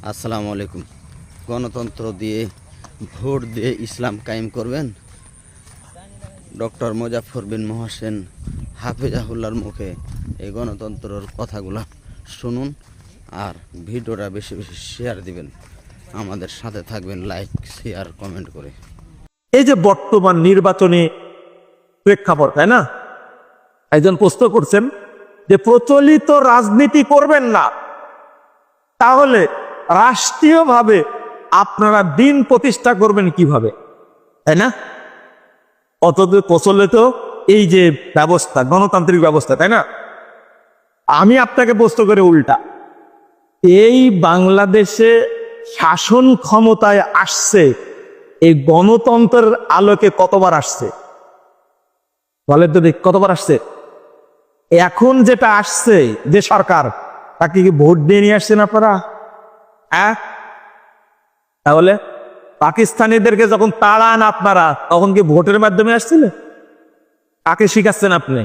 আসসালামু আলাইকুম। গণতন্ত্র দিয়ে ভোট দিয়ে ইসলাম কায়েম করবেন, ডক্টর মুজাফফর বিন মোহসেন হাফিজাহুল্লাহর মুখে এই গণতন্ত্রের কথাগুলো শুনুন আর ভিডিওটা বেশি বেশি শেয়ার দিবেন, আমাদের সাথে থাকবেন লাইক শেয়ার কমেন্ট করে। এই যে বর্তমান নির্বাচনী প্রেক্ষাপট, তাই না? একজন প্রশ্ন করছেন যে প্রচলিত রাজনীতি করবেন না, তাহলে রাষ্ট্রীয়ভাবে আপনারা দিন প্রতিষ্ঠা করবেন কিভাবে, তাই না? অথচ প্রচলিত এই যে ব্যবস্থা, গণতান্ত্রিক ব্যবস্থা, তাই না? আমি আপনাকে প্রশ্ন করে উল্টা, এই বাংলাদেশে শাসন ক্ষমতায় আসছে এই গণতন্ত্রের আলোকে কতবার আসছে বলেন তো দেখ, কতবার আসছে? এখন যেটা আসছে যে সরকার, তাকে কি ভোট দিয়ে নিয়ে আসছেন আপনারা? হ্যাঁ, তাহলে পাকিস্তানিদেরকে যখন তাড়ান আপনারা, তখন কি ভোটের মাধ্যমে আসছিলেন? কাকে শিখাচ্ছেন আপনি?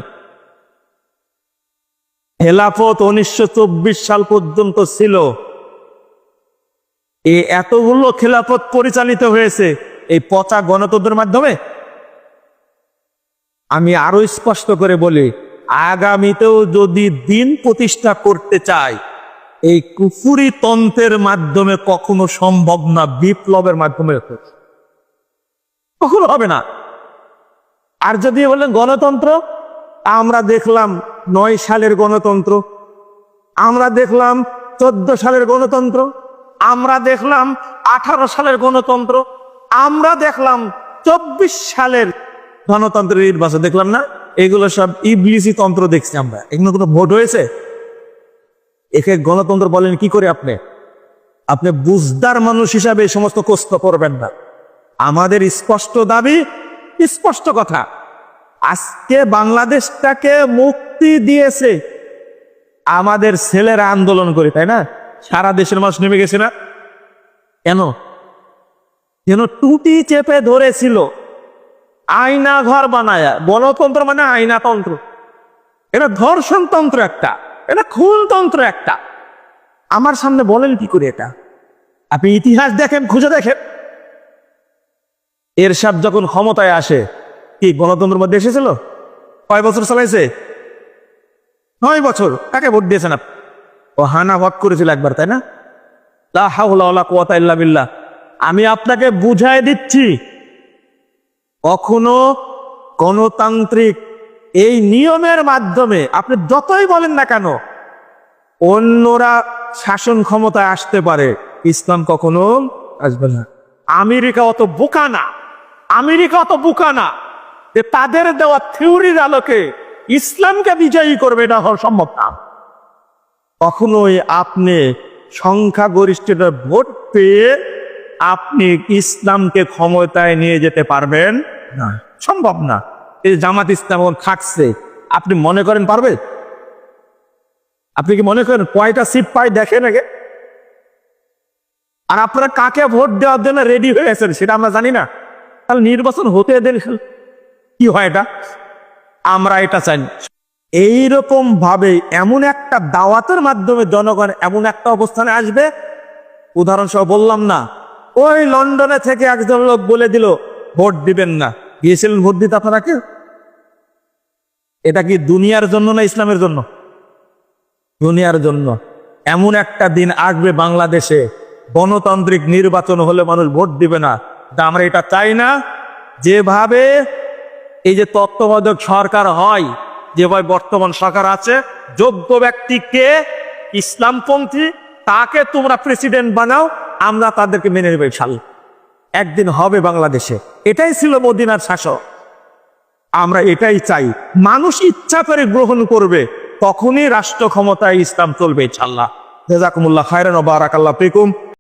খেলাফত 1924 সাল পর্যন্ত ছিল, এই এতগুলো খেলাফত পরিচালিত হয়েছে এই পচা গণতন্ত্রের মাধ্যমে। আমি আরো স্পষ্ট করে বলি, আগামীতেও যদি দিন প্রতিষ্ঠা করতে চায়, এই কুফুরি তন্ত্রের মাধ্যমে কখনো সম্ভব না, বিপ্লবের মাধ্যমে কখনো হবে না। আর যদি বলেন গণতন্ত্র, আমরা দেখলাম 9 সালের গণতন্ত্র, আমরা দেখলাম 14 সালের গণতন্ত্র, আমরা দেখলাম 18 সালের গণতন্ত্র, আমরা দেখলাম 24 সালের গণতন্ত্রের নির্বাচন দেখলাম না? এগুলো সব ইবলিসি তন্ত্র দেখছি আমরা। এগুলো কোনো ভোট হয়েছে? একে গণতন্ত্র বলেন কি করে? আপনি বুঝদার মানুষ হিসাবে এই সমস্ত কষ্ট করবেন না। আমাদের স্পষ্ট দাবি, স্পষ্ট কথা, আজকে বাংলাদেশটাকে মুক্তি দিয়েছে আমাদের ছেলেরা আন্দোলন করে, তাই না? সারা দেশের মানুষ নেমে গেছে না? কেন? যেন টুটি চেপে ধরেছিল, আয়না ঘর বানায়। গণতন্ত্র মানে আয়নাতন্ত্র, এটা ধর্ষণতন্ত্র একটা, এটা খুনতন্ত্র একটা। আমার সামনে বলেন কি করে এটা? আপনি ইতিহাস দেখেন, খুঁজে দেখেন। এরশাদ যখন ক্ষমতায় আসে, কি গণতন্ত্রের মধ্যে এসেছিল? কয় বছর চালাইছে? 9 বছর। কাকে ভোট দিয়েছেন আপনি? ও হানা ভোট করেছিল একবার, তাই না? লা হাওলা ওয়ালা কুওয়াতা ইল্লা বিল্লাহ। আমি আপনাকে বুঝাই দিচ্ছি, কখনো গণতান্ত্রিক এই নিয়মের মাধ্যমে আপনি যতই বলেন না কেন অন্যরা শাসন ক্ষমতায় আসতে পারে, ইসলাম কখনো আসবে না। আমেরিকা অত বোকা না, আমেরিকা অত বোকা না যে তাদের দেওয়া থিওরির আলোকে ইসলামকে বিজয়ী করবে, এটা হওয়া সম্ভব না। কখনোই আপনি সংখ্যাগরিষ্ঠতার ভোট পেয়ে আপনি ইসলামকে ক্ষমতায় নিয়ে যেতে পারবেন না, সম্ভব না। এই জামাত ইসলাম খাটছে, আপনি মনে করেন পারবে? আপনি কি মনে করেন কয়টা সিট পাই দেখেন আগে? আর আপনারা কাকে ভোট দেওয়ার জন্য রেডি হয়ে আছেন সেটা আমরা জানি না। তাহলে নির্বাচন হতে দেন, কি হয় এটা? আমরা এটা চাই। এইরকম ভাবে এমন একটা দাওয়াতের মাধ্যমে জনগণ এমন একটা অবস্থানে আসবে, উদাহরণসহ বললাম না, ওই লন্ডনে থেকে একজন লোক বলে দিল ভোট দিবেন না, গিয়েছিলেন ভোট দিতে আপনারা কেউ? এটা কি দুনিয়ার জন্য না ইসলামের জন্য? দুনিয়ার জন্য। এমন একটা দিন আসবে বাংলাদেশে গণতান্ত্রিক নির্বাচন হলে মানুষ ভোট দিবে না, আমরা এটা চাই না। যেভাবে এই যে তত্ত্বাবধায়ক সরকার হয়, যেভাবে বর্তমান সরকার আছে, যোগ্য ব্যক্তিকে ইসলামপন্থী তাকে তোমরা প্রেসিডেন্ট বানাও, আমরা তাদেরকে মেনে নেব ইনশাআল্লাহ। একদিন হবে বাংলাদেশে। এটাই ছিল মদিনার শাসক, আমরা এটাই চাই। মানুষ ইচ্ছা করে গ্রহণ করবে, তখনই রাষ্ট্র ক্ষমতায় ইসলাম চলবে ইনশাআল্লাহ। জাযাকুমুল্লাহ খায়রান ওয়া বারাকাল্লাহু ফিকুম।